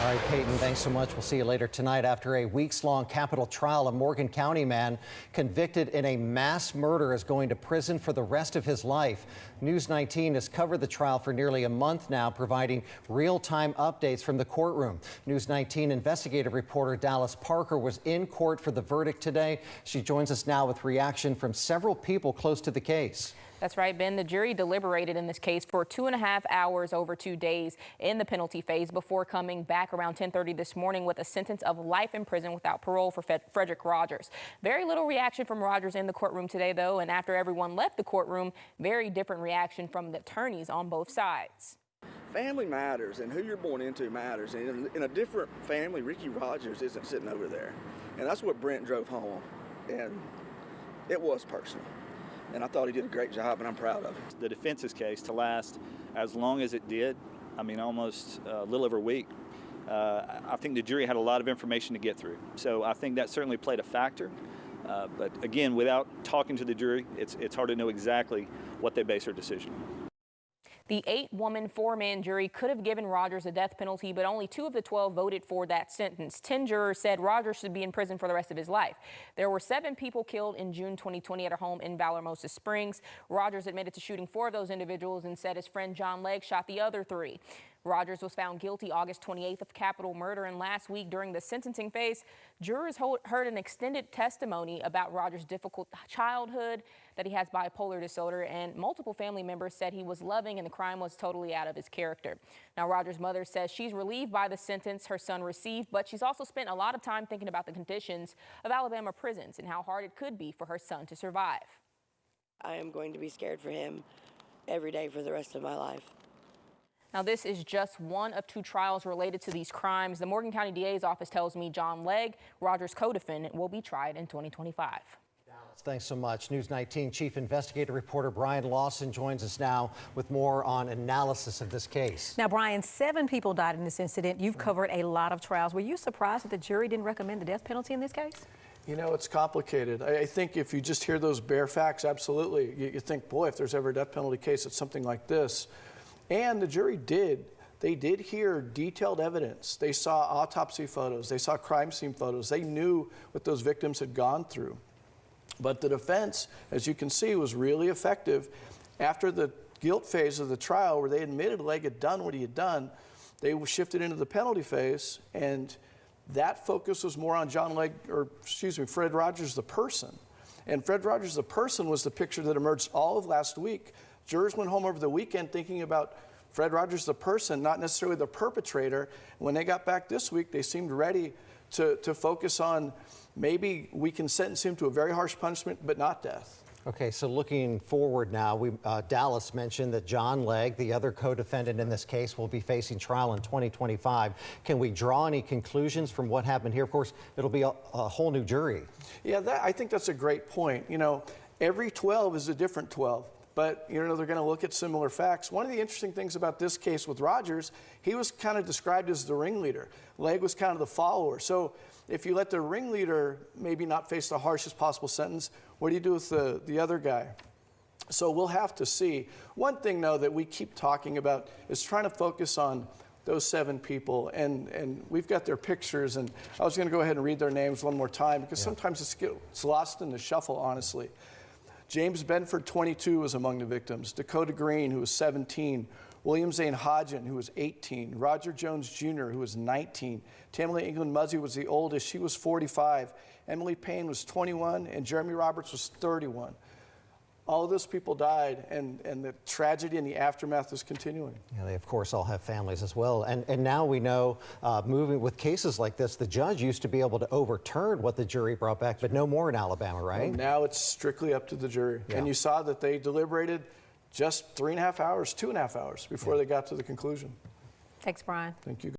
All right, Peyton, thanks so much. We'll see you later tonight. After a weeks-long capital trial, a Morgan County man convicted in a mass murder is going to prison for the rest of his life. News 19 has covered the trial for nearly a month now, providing real-time updates from the courtroom. News 19 investigative reporter Dallas Parker was in court for the verdict today. She joins us now with reaction from several people close to the case. That's right, Ben. The jury deliberated in this case for 2.5 hours over 2 days in the penalty phase before coming back around 10:30 this morning with a sentence of life in prison without parole for Frederick Rogers. Very little reaction from Rogers in the courtroom today, though, and after everyone left the courtroom, very different reaction from the attorneys on both sides. Family matters, and who you're born into matters. And in a different family, Ricky Rogers isn't sitting over there. And that's what Brent drove home. And it was personal. And I thought he did a great job, and I'm proud of him. The defense's case to last as long as it did, I mean, almost a little over a week, I think the jury had a lot of information to get through. So I think that certainly played a factor. But again, without talking to the jury, it's hard to know exactly what they base their decision on. The 8-woman, 4-man jury could have given Rogers a death penalty, but only 2 of the 12 voted for that sentence. 10 jurors said Rogers should be in prison for the rest of his life. There were 7 people killed in June 2020 at a home in Valormosa Springs. Rogers admitted to shooting 4 of those individuals and said his friend John Legg shot the other 3. Rogers was found guilty August 28th of capital murder, and last week during the sentencing phase, jurors heard an extended testimony about Rogers' difficult childhood, that he has bipolar disorder, and multiple family members said he was loving and the crime was totally out of his character. Now, Rogers' mother says she's relieved by the sentence her son received, but she's also spent a lot of time thinking about the conditions of Alabama prisons and how hard it could be for her son to survive. I am going to be scared for him every day for the rest of my life. Now, this is just one of 2 trials related to these crimes. The Morgan County DA's office tells me John Legg, Rogers' co-defendant, will be tried in 2025. Thanks so much. News 19 Chief Investigative Reporter Brian Lawson joins us now with more on analysis of this case. Now, Brian, 7 people died in this incident. You've covered a lot of trials. Were you surprised that the jury didn't recommend the death penalty in this case? You know, it's complicated. I think if you just hear those bare facts, absolutely. You think, boy, if there's ever a death penalty case, it's something like this. And the jury did. They did hear detailed evidence. They saw autopsy photos. They saw crime scene photos. They knew what those victims had gone through. But the defense, as you can see, was really effective. After the guilt phase of the trial, where they admitted Legg had done what he had done, they shifted into the penalty phase, and that focus was more on Fred Rogers, the person. And Fred Rogers, the person, was the picture that emerged all of last week. Jurors went home over the weekend thinking about Fred Rogers, the person, not necessarily the perpetrator. When they got back this week, they seemed ready to focus on maybe we can sentence him to a very harsh punishment, but not death. Okay, so looking forward now, Dallas mentioned that John Legg, the other co-defendant in this case, will be facing trial in 2025. Can we draw any conclusions from what happened here? Of course, it'll be a whole new jury. Yeah, I think that's a great point. You know, every 12 is a different 12. But, you know, they're going to look at similar facts. One of the interesting things about this case with Rogers, he was kind of described as the ringleader. Legg was kind of the follower. So if you let the ringleader maybe not face the harshest possible sentence, what do you do with the other guy? So we'll have to see. One thing, though, that we keep talking about is trying to focus on those 7 people, and we've got their pictures, and I was going to go ahead and read their names one more time, because sometimes it's lost in the shuffle, honestly. James Benford, 22, was among the victims. Dakota Green, who was 17. William Zane Hodgen, who was 18. Roger Jones Jr., who was 19. Tamala England Muzzy was the oldest. She was 45. Emily Payne was 21, and Jeremy Roberts was 31. All of those people died, and the tragedy and the aftermath is continuing. Yeah, they, of course, all have families as well. And now we know, moving with cases like this, the judge used to be able to overturn what the jury brought back, but no more in Alabama, right? Well, now it's strictly up to the jury. Yeah. And you saw that they deliberated just 3.5 hours, 2.5 hours before they got to the conclusion. Thanks, Brian. Thank you.